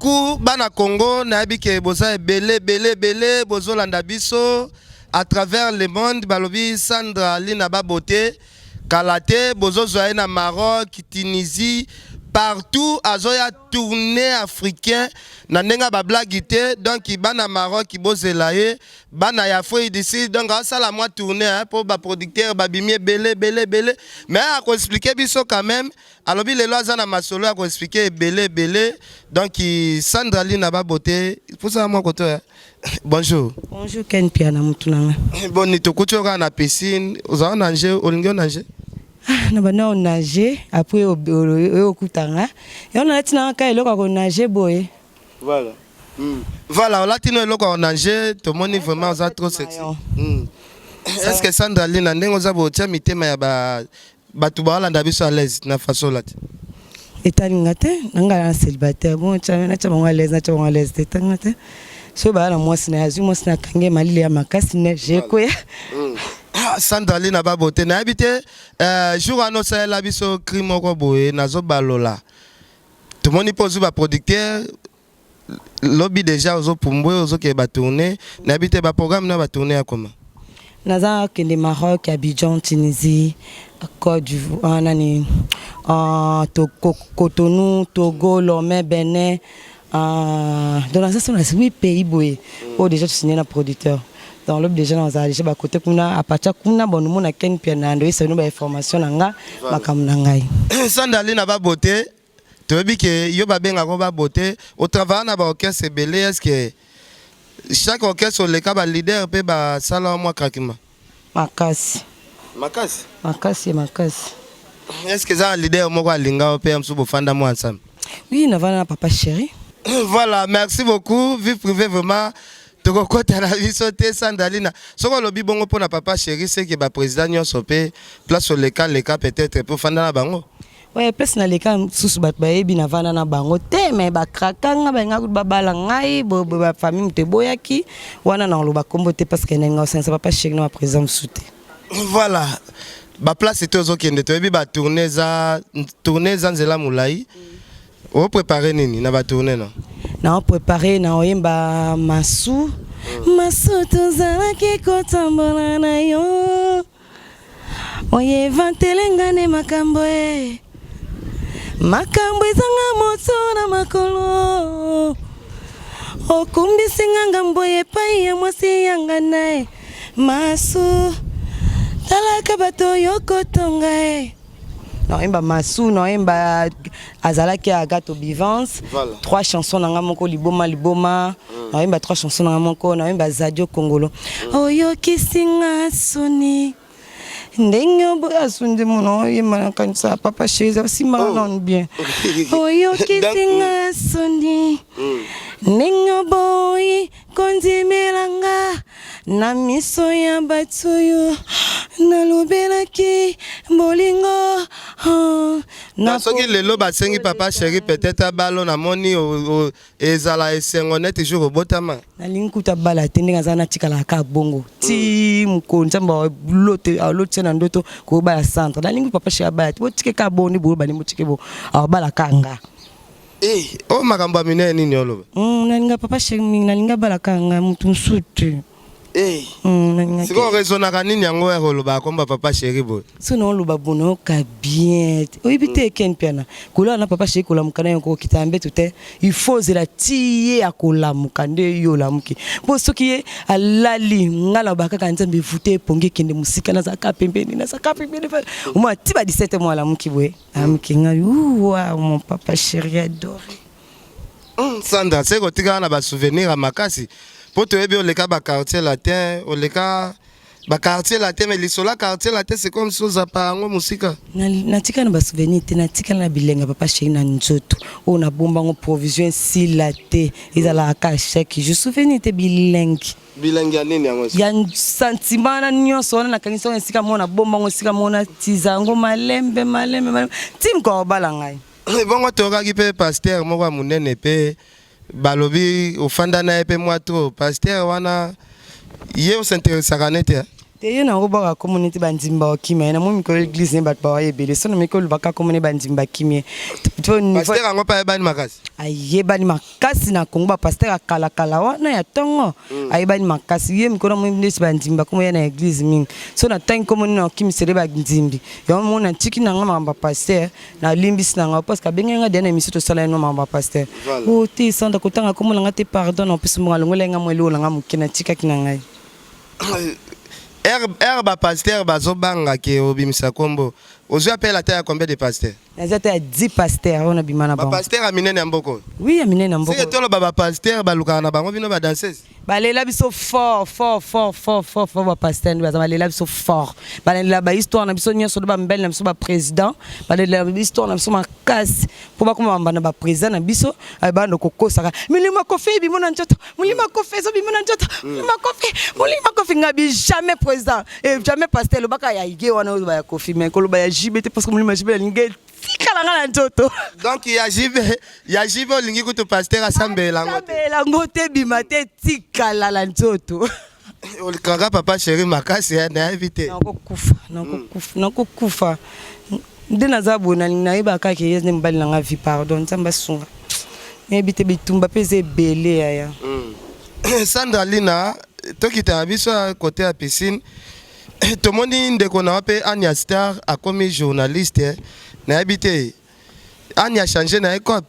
beaucoup bana Congo nayebi ke boza belé bozolanda biso à travers le monde balobi Sandra Lina Baboté Kalate bozozwa na Maroc, Tunisie partout azoya tournée africain na nenga ba blagité donc bana Maroc bozelaye bana ya foi d'ici donc ça la moi tournée pour ba producteur ba bimie belé mais à ko expliquer biso quand même alobi le loza na masolo à ko expliquer belé donc Sandra Lina Baboté pour ça moi côté bonjour Ken Piana mutunanga bon ni tokuchoka na piscine oza nanger olingo nanger na bana on nager après au kutanga et on a tina ka eloko ko nager boye voilà voilà on a tina eloko ko nager to moni vraiment ça trop sexy est-ce que Sandra Lina ndengo za bo tia mitema ya ba tubala ndabiso à l'aise na façon là etalingate nanga célibataire bon tia na tia bango à l'aise tetangate so ba na mwasi na yazu mwasi na kange malile ya makasi ne jekoya Sandra Lina Baboté na habité jour à nos la biso crime moko boye nazo balola tout le monde pose ba producteur lobby déjà aux pumbwe aux ke ba tourner na habité ba programme na ba tourner à comment naza kende Maroc Abidjan Tunisie Côte d'Ivoire nani Cotonou Togo Lomé Benin dans ça sont 8 pays boye où déjà tu signé un producteur dans l'objet déjà dans déjà ba côté kuna à partir kuna bon nous na Ken Piana ndo ça nous ba information nanga makamna ngai Sandra Lina Baboté to bi ke yo ba benga ko Baboté au travail na ba orchestre belé est-ce que chaque orchestre le ka ba leader pe ba sala moi krakima makasi est-ce que ça leader moko alinga pe amsu bo fanda moi ensemble oui na vana papa chéri voilà merci beaucoup vie privée vraiment tokokota na biso te Sandra Lina soko lobi bongo pona papa chéri c'est que ba président nyonso pe place sur le cas peut-être pour fanda na bango ouais place na le cas susu bat ba ebi na vana na bango te mais ba krakanga ba nga ba bala ngai bo ba famille mte boyaki wana na loba kombo te parce que nenga sensa papa chéri na président souté voilà ba place était aux okende to ebi ba tourner za nzela mulai o préparer nini na ba tourner non na préparé na oyemba masu tozala ki kotambola na yo oye vantelenga ne makambo ezanga moto na makolo okumbisinga ngambo epai ya mwasi yanga nae masu talaka bato yokotonga Noemba Massou, Noemba Azalaki Agato Bivance, 3 chansons dans Moko Liboma, Noemba 3 chansons dans Moko, Noemba Zadio Congolo. Oyo Kissinga Soni. Ndengo Boasunde Mono, Yemakansa, Papa Chez, aussi marrant bien. Oyo Kissinga Soni. Nengo Boy, Kondi Melanga. Na miso ya batuyo na lobelaki bolingo na soki lelo basengi papa chéri peut-être balo na moni ezala esengo net jour botama na linkuta bala tendinga zana tikala ka bongo ti mkonza mba lote na ndoto ko bala centre na lingu papa chéri bala bo tike ka boni bo bali mo tike bo bala kanga o makambo minene nini oloba na linga papa chéri na linga bala kanga mutu nsutu Eh. C'est quoi raison na kanini yango ya koloba komba papa chéri boy. Sono loba bono ka bien. Oyibite ken piana. Kula na papa chéri kola mukana yoko kitambe tute. Il faut zela tiye akola mukande yo la muki. Bo soki alali ngala baka kanzambe vute ponge kende musika na zaka pembeni na zaka pembeni. Moi tiba 17 mois la muki boy. Amuki nga wa mon papa chéri adoré. Sandra, c'est que tu as un souvenir à Makasi. Pour te dire, le cas du quartier latin, le cas du quartier latin, mais le quartier latin, c'est comme chose à part en musique. Natika na souvenir, natika na bilenga papa chéri na nzoto. On a bomba en provision si laté, ils allaient à cachek. Je souvenir te bilengi. Bilengi ya nini yango? Ya sentiment na nyonso na kanisa on sika mona bomba on sika mona tizango malembe. Tim ko balangai. Bongo toka ki pe pasteur moko munene pe balobi ofanda na pe moi trop pasteur wana ye on s'intéresse à nete. Te na go ba community bandimba okime na mo ko église ne bat ba yebele so na me ko lubaka community bandimba kimie. Pasteur ango pa ebani makasi. Ayebani makasi na Kongo pasteur akala wana ya tongo. Ayebani makasi ye miko na mo ndesi bandimba ko na église mingi. So na tank community na okime sere ba ndimbi. Yo mo na tiki na ngamba pasteur na limbisi na parce que benga dena mission to sala no mamba pasteur. O ti sanda ko tanga ko mo nga te pardon on pese mo ngalongola nga mo elo nga mo kina tika kina ngai. Herbe pasteur bazobanga ke obimisa kombo. Ozo appelle la terre combien de pasteurs? Nazata ya 10 pasteurs on a bimana ba. Pasteur a minene mboko. Oui, a minene mboko. C'est tolo baba pasteur baluka na bango bino ba danseuse. Balela biso fort ba pasteur ba balela biso fort. Balela ba histoire na biso nyonso ba mbele na biso ba président. Balela histoire na biso makasi. Po ba koma mbana ba président na biso ba no kokosaka. Milima kofi bimona njoto. Milima kofi zo bimona njoto. Milima kofi ngabi jamais président et jamais pasteur lo baka ya ige wana ba kofi mais ko lo ba ya jibete parce que milima jibete linge tikalanga na njoto. Donc ya jibe olingi kutu pasteur asambela ngote. Asambela ngote bimate tikala la njoto. Olikanga papa chéri makasi na invité. Nakokufa. Ndena zabona naiba kake yezne mbali na vie pardon tsamba sunga. Ebite bitumba peze belé aya. Sandra Lina tokita biso côté à piscine. Tout le monde ndeko na wape Anya Star a commis journaliste na habité Anya changé na école.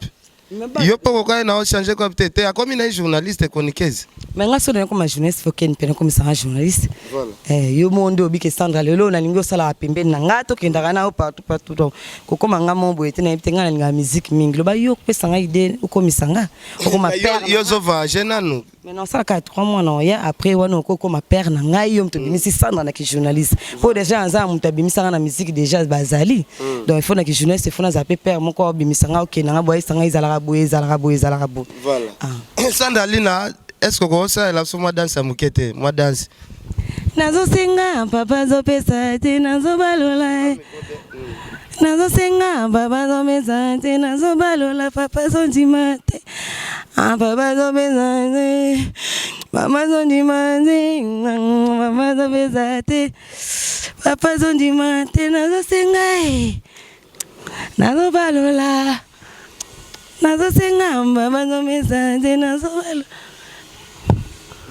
Yo poko ka na changer comme tete a commis na journaliste chroniqueuse. Mais nga so na comme journaliste faut ken pena comme ça journaliste. Voilà. Yo mondo obike Sandra lelo na lingo sala pembe na ngato kenda kana partout donc ko koma nga mombo ete na iptenga na musique mingi lo ba yo pesa nga ide ukomisanga okoma père yo zova jenanu. Maintenant ça 3 mois non ya après wana ko ma père na ngai yo mtobimisi Sandra na ki journaliste. Pour déjà anza mtabimisa na musique déjà bazali. Donc il faut na ki journaliste il faut na zaper père moko bimisanga okena nga boy sanga izala boy. Voilà. Sandra Lina, est-ce que vous savez la moi danse à Moukete, moi danse. Nazo senga papa zo pesa te nazo balola. Nazo senga papa zo pesa te nazo balola papa zo dimate. Papa zo pesa te. Mama zo dimate. Papa zo pesa te. Papa zo dimate nazo senga. Nazo balola.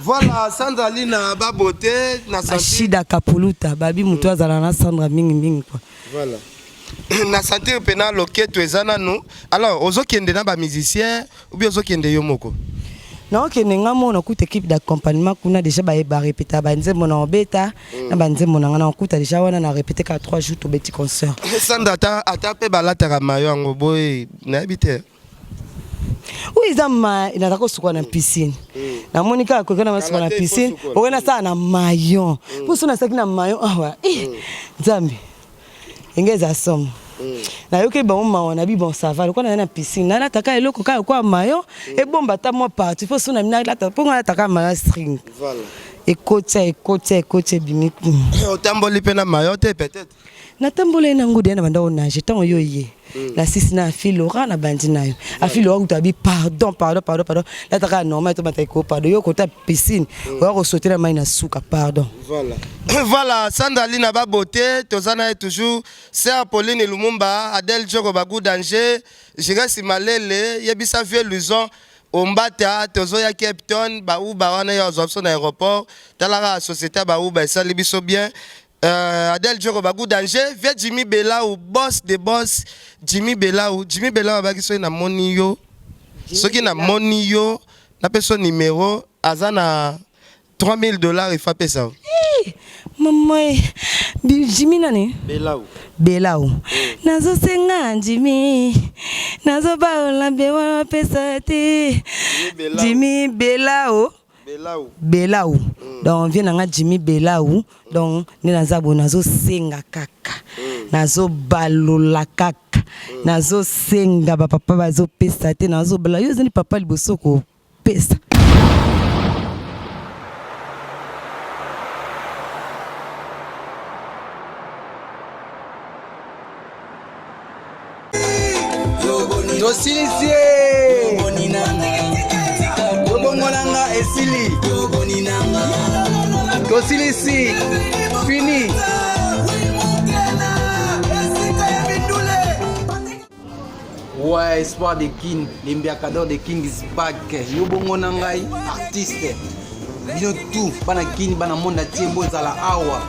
Voilà, Sandra Lina babote na santé. Shida kapuluta babi mutu azala na Sandra mingi quoi. Voilà. Na santé pena loketo ezana no. Alors, ozokende na ba musicien ou bien ozokende yo moko? Non, que nga mona kuta équipe d'accompagnement kuna déjà ba répéter ba nzembo na obeta na ba nzembo na ngana kuta déjà wana na répéter 3 jours to petit concert. Sandra ata pe balata mayo ngo boy na habité. Oui, zama inataka suka na piscine. Na Monica ko kana masuka na piscine, okena sana na maillon. Puso na sakina maillon awa. Zambi. Ingeza somo. Na yoke ba mama na bi bon savoir ko na piscine. Na nataka eloko ka kwa maillon e bomba ta mo parti. Puso na mina lata po ngala taka maillon string. Voilà. Et coach bimi. Otamboli pe na maillon te peut-être. Na tambole na ngudi na banda ona jeton yo ye. La sisi na fille Laura na bandi na yo. A fille Laura utabi pardon. La taka normal to batay ko pardon yo kota piscine. O ko sauter na mai na suka pardon. Voilà. Voilà, Sandra Lina ba beauté, tozana est toujours Sœur Pauline Lumumba, Adèle Djogo Bagou danger, Jira Simalele, Yebisa vieux Luzon. ombata tozo ya Cape Town ba uba wana ya option na aéroport talara société ba uba ça libiso bien Adel Djoko bagou danger via Jimmy Belau boss de boss Jimmy Belau ba kiso na moni yo soki na moni yo na peso numéro azana $3000 il fait ça. Maman, Jimmy nani? Belau. Nazo senga Jimmy. Nazo baola bewa pesa te. Jimmy Belau. Donc vient nga Jimmy Belau. Donc ni nazabo nazo senga kaka. Nazo balola kaka. Nazo senga ba papa bazo pesa te nazo bala. Yo zani papa liboso ko pesa. Tosilisie Yobongonanga esili Tosilisi fini Ouais, espoir de King, l'imbiacador de King is back. Yobongonanga artiste Bino tout, bana King, bana monde tiembo zala awa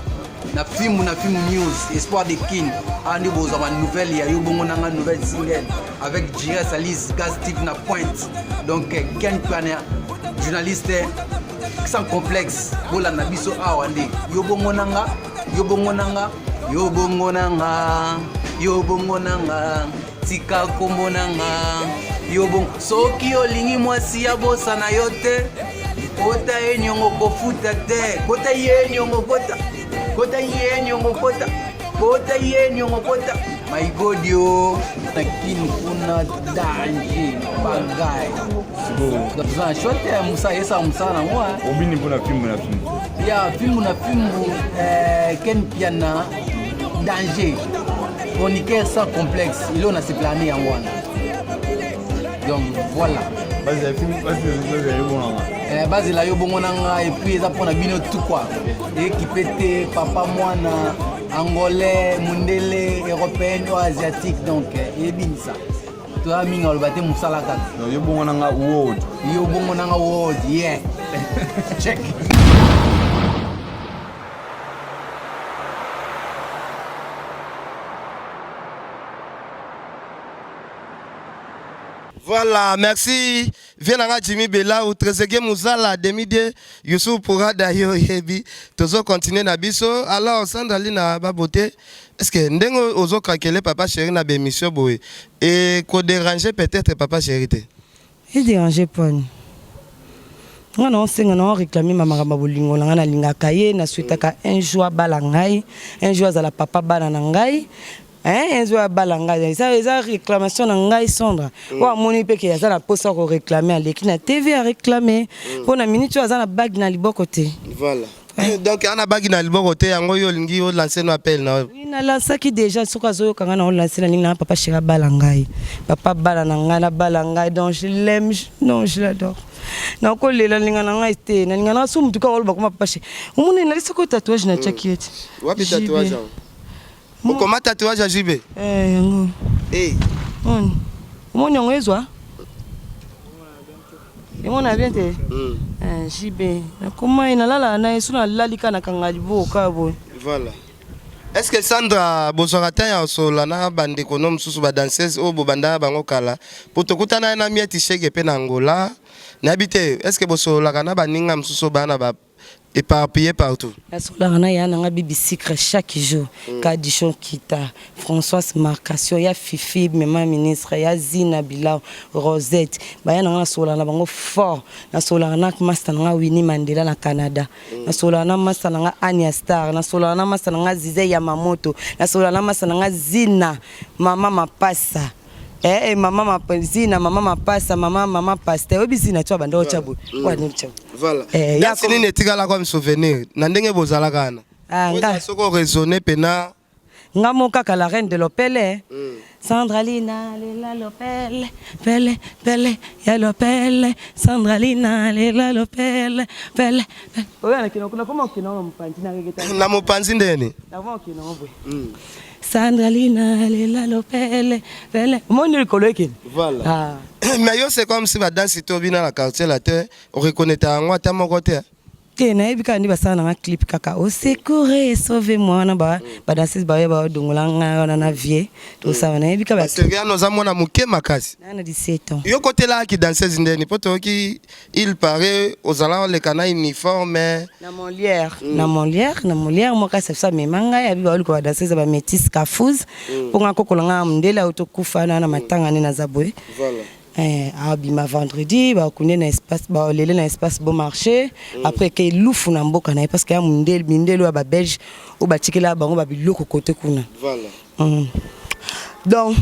na film news espoir de King andi bozama nouvelle ya Yobongonanga nouvelle single avec J.S. Alice Gas Steve na pointe donc Ken Piana journaliste sans complexe bola na biso awa ndi Yobongonanga tika kombonanga yobong soki olingi mwasi ya bosa na yote kota enyongo kofuta te kota yenyongo kota my god yo takini kuna danger bagay za shote ya musa yesa musana mwa obini kuna film ya film Ken Piana danger chroniqueur sans complexe il on a se plané en one donc voilà base la Yobongonanga et puis ça pour bino tout quoi équipé papa mwana angolais mundele européen ou asiatique donc et bien ça toi minga le baté musala kaka Yobongonanga world yeah check. Voilà, merci. Viens Jimmy Belau, Trezege Mouzala, Demide, Youssou Pourra Dayo Yebi, Tozo continue Nabiso. Alors, Sandra na Babote, est-ce que Ndengo Ozo Krakele, papa chéri na bémission boé, et qu'on dérange peut-être papa chéri? Il dérange pas. On a réclamé ma bolingo, on a linga kaye, na suite à un jour balangai, un jour à la papa balanangai. Un jour à Balanga, ça réclamation n'angai Sandra. Ou à mon épée qui a la poste à réclamer à l'équipe na TV à réclamer. Pour la minute tu as la bague na libo côté. Voilà. Donc on a bague na libo côté, ango yo lingi yo lancer no appel na. Oui na lancer qui déjà soka zo kanga na lancer na linga papa chéra Balangai. Papa Balananga na Balangai donc je l'aime, non je l'adore. Na ko lela linga na ngai te na linga na sumu tuka oloba kuma papa chéra. Umune na lisoko tatouage na chakieti. Wapi tatouage? Comment tatouage à JB? Yango. Comment on est quoi? On a bien été. JB. Comment il a là na isuna lalika na kangalibo kabo. Voilà. Est-ce que Sandra bozorata ya sola na bande konom susu ba danseuse o bobanda bango kala potokuta na mieti shege pe na Angola na habite est-ce que bosola kana baninga msusu bana ba éparpillé partout. La solarana ya nanga bibi secret chaque jour. Kadishon Kita, Françoise Marcation, ya Fifi, maman ministre, ya Zina Bilao, Rosette. Ba ya nanga solarana bango fort. Na solarana master nanga Winnie Mandela na Canada. Na solarana master nanga Anya Star, na solarana master nanga Zize Yamamoto, na solarana master nanga Zina Mama Mapasa. Mama mapazina, mama mapasa, mama paste. Obizina tu abanda ochabu. Voilà. Yasi nini etikala comme souvenir. Na ndenge bozala kana. Nga soko raisonner pena. Nga moka ka la reine de l'Opele. Sandra Lina lela l'Opele, pele ya l'Opele. Sandra Lina lela l'Opele, pele. Oya kino kuna koma kino mpanzi na regeta. Na mpanzi ndeni? Na mo kino obwe. Sandra Lina lela l'Opele, pele. Moni likolo ekini. Voilà. Mais yo c'est comme si ba danse to bina la quartier la terre, on reconnaît ta ngwa ta mon côté. Te na ebika ndi basala na clip kaka au secours sauvez-moi na ba danseuse ba ba dongolanga na vie tout ça na ebika ba C'est bien nos amona muke makasi. na 17 ans. Yo côté là qui danseuse ndeni poto ki il paraît aux allant les cana uniforme Na Molière moi ka ça me manga ya biba ko danseuse ba métis kafuz pour nga kokolanga mndela autokufa na matanga na zabwe. Voilà. Abima vendredi ba kunye na espace ba lele na espace bon marché après que lufu na mboka na parce que ya mindelo ba belge ou ba tikela bango ba biloko côté kuna. Voilà. Donc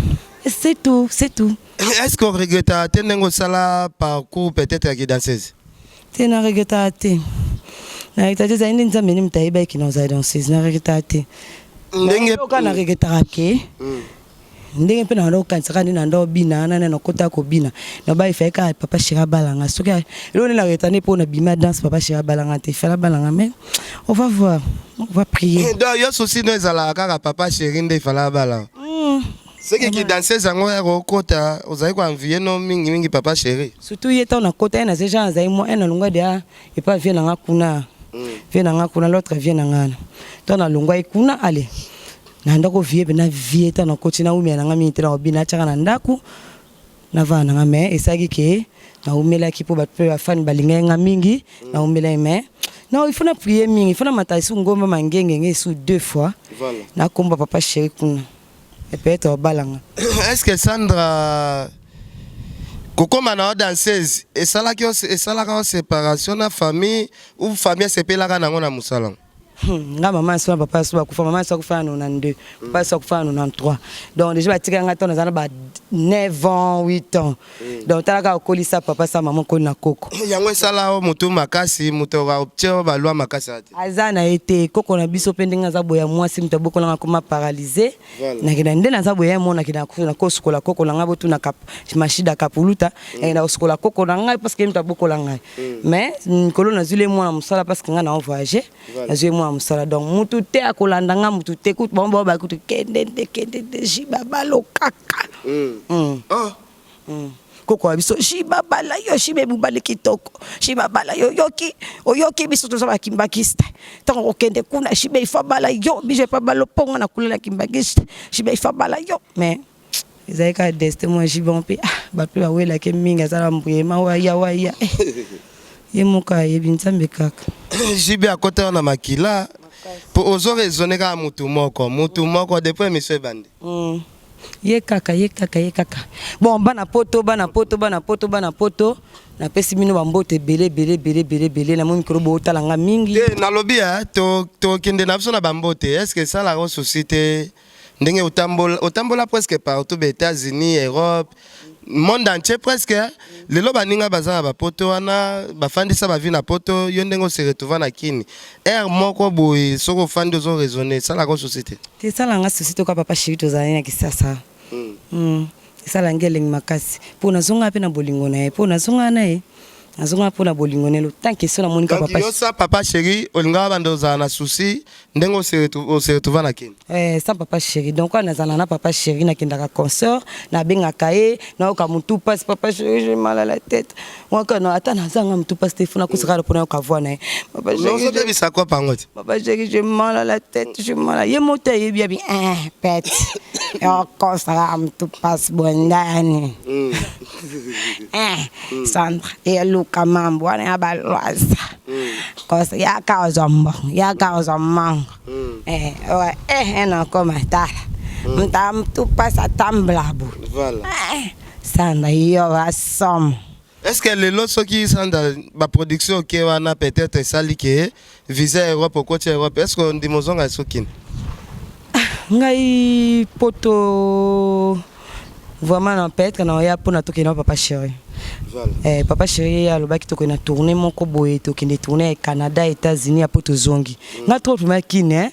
c'est tout. Est-ce qu'on regrette tenengo sala parcours peut-être qui danseuse? Te na regrette te. Na regrette za ndi nzambe ni mtaiba ki na za danseuse na regrette. Ndenge Ka na regrette ke. Ndenge pe na ndo kansaka na ndo bina na kota ko bina na ba ifeka papa shira balanga soki lo na retane pour na bima danse papa shira balanga te fela balanga mais on va voir, on va prier. Donc yo souci no ezala kaka papa chéri nde fala bala. C'est qui danser zango ya kota ozai kwa envier no mingi papa chéri. Surtout yeta na kota na ces gens zai mo na longwa dia et pas vient na kuna. Vient na kuna l'autre vient na ngana. Donc na longwa ikuna allez. Na ndako vie bena vie ta na koti na umia na ngami tena obina chaka na ndaku na vana ngame esagi ke na umela ki po batpe ba fan balinga nga mingi na umela me non il faut na prier mingi il faut na mataisi ngomba mangenge ngesu 2 fois. Voilà. Na komba papa chéri kuna et peut-être obalanga. Est-ce que Sandra kokoma na danseuse et ça là en séparation na famille ou famille sepelaka nango na musala? Nga maman soit papa soit kufa maman soit kufa na 2 papa soit kufa na 3 donc déjà batika nga tona zana ba 9 ans 8 ans donc talaka okolisa papa sa maman ko na koko yango sala o mutu makasi mutu wa optio ba loi makasi ate azana ete koko na biso pendinga za boya mwasi mtaboko na koma paralysé na kina ndena za boya mona kina na kosukola koko na ngabo tu na kap mashida kapuluta na kosukola koko na ngai parce que mtaboko la ngai mais nkolo na zule mwana musala parce que nga na voyager na zule msala donc mutu te akolanda nga mutu te kutu bombo ba kutu kende jiba balo kaka koko abiso jiba bala yo shibe bubale kitoko jiba bala yo yoki biso to saba kimbakiste tant okende kuna shibe ifa bala yo bije pa balo ponga na kulela kimbakiste shibe ifa bala yo mais ezaka deste moi jibon pe ba pe ba wela ke minga sala mbuyema wa ya yemuka yebinzambe kaka jibe akota na makila pour ozo raisonner ka mutu moko depuis monsieur bande ye kaka bon bana poto na pesi mino bambote belé na mo micro bo talanga mingi na lobby to kende na biso na bambote est-ce que ça la société ndenge otambola presque partout aux États-Unis Europe monde entier presque lelo baninga bazana ba poto wana bafandisa ba vie na poto yo ndengo se retrouver na kini moko boy soko fandi zo raisonner ça la société te sala nga société ko papa chéri to zana kisasa sala ngeleng makasi pona zonga pe na bolingo na pona zonga na azonga pona bolingo nelo tant que cela monika papa yo ça papa chéri olinga bando za na souci ndengo se retrouver na kini ça papa chéri donc on a na papa chéri na kindaka concert na benga kae na oka mutu passe papa chéri j'ai mal à la tête moi quand attends na zanga mutu passe téléphone ko saka pona ka voix na papa chéri non ça bisa quoi pangote papa chéri j'ai mal à la tête j'ai mal ye moto ye bien pet yo ko saka mutu passe bondani Sandra et kama mbwana ya balwaza kosa ya kaoza mango na koma tala mtu pasa tamblabu voilà Sandra yo asom. Est-ce que les lots qui sont dans la production qui wana peut-être sali que visa Europe au côté Europe est-ce qu'on dit mozonga sokin ngai poto vraiment na peut-être na ya pona tokena papa chéri. Voilà. Papa chéri alobaki tokena tourner moko boye tokende tourner Canada États-Unis a poto zongi. Nga trop ma kine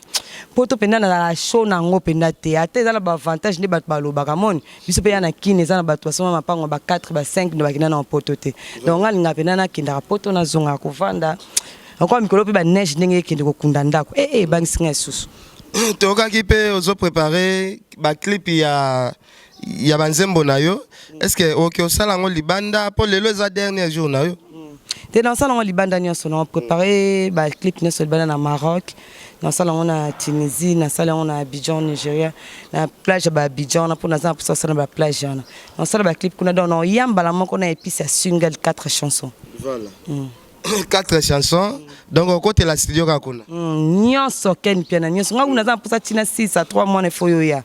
poto penda na la show na ngo penda te ate za na ba avantage ne bat balobaka mon biso pe na kine za na ba toasoma mapango ba 4 ba 5 ndo bakina na poto te. Donc nga linga penda na kinda poto na zonga ko vanda. Encore mikolo pe ba neige ndenge kende ko kunda ndako. Bangi singa susu. Toka ki pe ozo préparer ba clip ya banzembo na yo. Est-ce que OK osala ngo libanda pour lelo za dernier jour na yo? T'es dans ça on libanda nyonso on a préparé ba clip nyonso libanda na Maroc. Dans ça on a Tunisie, dans ça on a Abidjan Nigeria, na plage ba Abidjan na pour na za pour ça na ba plage na. Dans ça ba clip kuna don yamba la moko na épice single 4 chansons. Voilà. 4 chansons. Donc au côté la studio kakuna. Nyonso ken piano nyonso nga kuna za pour ça tina 6 à 3 mois ne faut yo ya.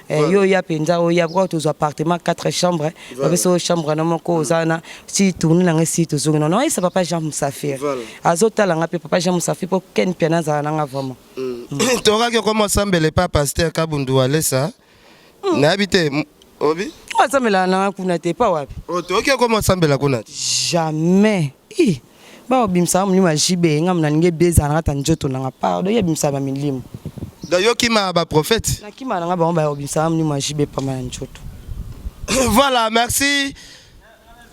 Yo ya penza o ya kwa to appartement 4 chambres. Avec so chambre na moko zana si tourner na ngesi to zo non ça papa Jean Moussafir. Azota la nga papa Jean Moussafir pour ken piano za na nga vraiment. Tora que comment semble pas pasteur Kabundu Alessa. Na habité Obi? Ensemble là na kuna te pas wapi. Oh to OK comment semble la kuna? Jamais. Ba obimsa mlima jibe ngamna nge beza na njoto na pa do yebimsa ba milimo. D'ailleurs qui m'a ba prophète. Na kima na ba obimsa mlima jibe pa ma njoto. Voilà, merci.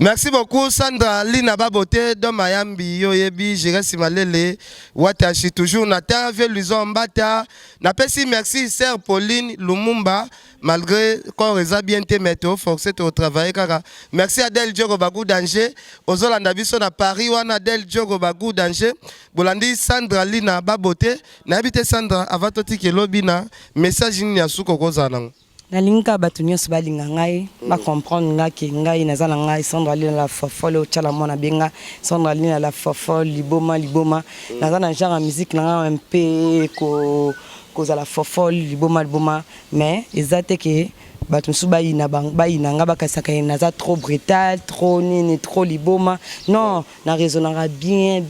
Merci beaucoup Sandra Lina Baboté dans Mayambi Yoyebi Jéré Simalele Watashi toujours Nathan Veluson Mbata na pesi merci sœur Pauline Lumumba malgré qu'on les a bien été météo forcé au travail kaka merci Adèle Diogo Bagou Danger Ozolanda biso na Paris wana Adèle Diogo Bagou Danger Bolandi Sandra Lina Baboté na habité Sandra avatoti ke lobina message ni ya suko kozana na linka batu nyonso balinga ngai ba comprendre nga ke ngai naza na ngai Sandra Lina la fofole o chala mona benga Sandra Lina la fofole liboma naza na genre musique na nga un peu ko za la fofole liboma mais ezate ke batu su bayi na nga bakasaka naza trop brutal trop nini trop liboma non na raisonnera bien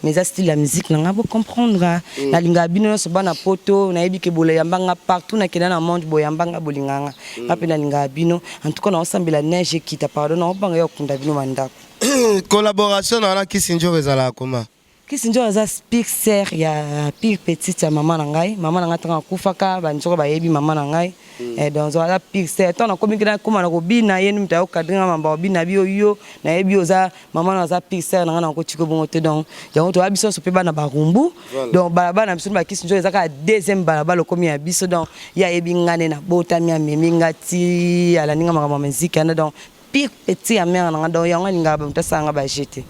mais ça style la musique na nga bo comprendre na linga bino so bana poto na yebi ke bola yambanga partout na kena na monde boyambanga bolinganga ngape na linga bino en tout cas na ensemble la neige qui t'a pardon na obanga yo kunda bino mandako collaboration na Kisinjo rezala comment Kisinjo aza speak ser ya pire petite ya maman na ngai tanga kufaka banjoko ba yebi maman na ngai donc aza pire ser tant na komi kina koma na kobina yenu mtayo kadringa mamba obina bio yo na yebi oza maman na aza pire ser na ko tiko bongo te donc yango to abiso so pe bana ba rumbu donc balaba na biso ba Kisinjo ezaka deuxième balaba lo komi ya biso donc ya yebi ngane na botami ya memingati ala ninga mama musique na donc pire petit ya mère na donc yango ninga ba mtasanga ba jeter.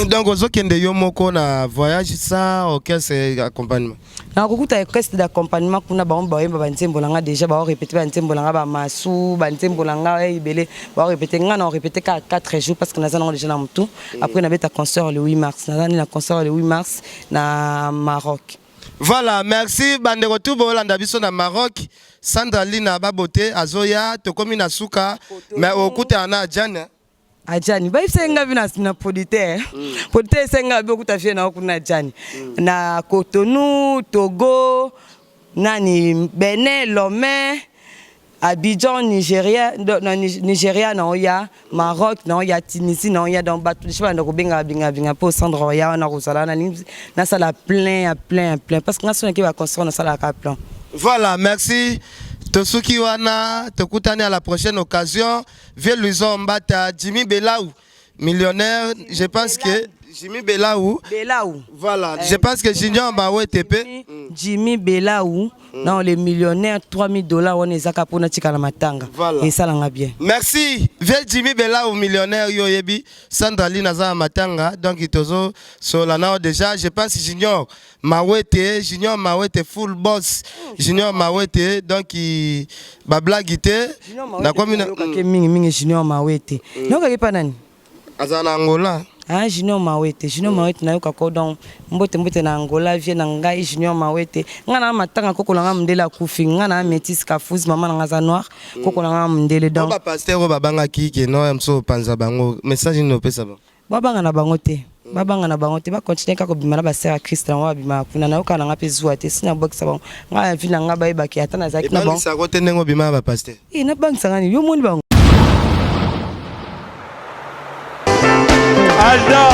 Donc aux autres qui moko na voyage ça orchestre accompagnement. Na kokuta orchestre d'accompagnement kuna ba yemba banzembo langa déjà ba répéter banzembo langa ba masu banzembo langa ebele ba répéter ngana on répéter 4 jours parce que nous allons déjà na mutu après na beta concert le 8 mars na concert le 8 mars na Maroc. Voilà, merci bandeko tout bolanda biso na Maroc. Sandra Lina Baboté azoya to komi na suka mais okuta na Jana Ajani ba isenga bina na producteur senga be okutafie na okuna Ajani na Cotonou Togo nani Benin Lomé Abidjan Nigeria na oya Maroc na oya Tunisie na oya dans batu je vais binga pour Sandra oya na kozala na sala plein parce que ngaso ki va construire na sala ka plein. Voilà, merci. Tosuki wana, tokutani à la prochaine occasion. Vieux Luison Mbata, Jimmy Belaou, millionnaire, je pense que Jimmy Belaou. Voilà, je pense que Junior Mbawe TP. Jimmy Belaou, non, les millionnaires, $3000, on est à pour na matanga. Voilà. Et ça l'a bien. Merci. Vieux Jimmy Belaou, millionnaire, yoyebi, Sandra Lina za matanga, donc il tozo, so là déjà, je pense Junior Mawete full boss. Junior Mawete, donc il ba blaguité. Na commune mingi Junior Mawete. Non ka pas nani? Azana Angola. Ah Junior Mawete na yoka ko donc mbote na Angola vie na ngai Junior Mawete. Ngana matanga koko langa mndela kufi ngana métis kafuzi mama na ngaza noir koko langa mndele donc. Ba pasteur babanga kike no mso panza bango message no pesa ba. Babanga na bango te ba continuer ka ko bimana ba sera Christ na wa bima kuna na yoka na ngape zuwa te sina boxa bango nga vila nga ba ibaki ata na zaki na bango. Sa ko tenengo bima ba pasteur. Na bank sangani yo moni bango. Alda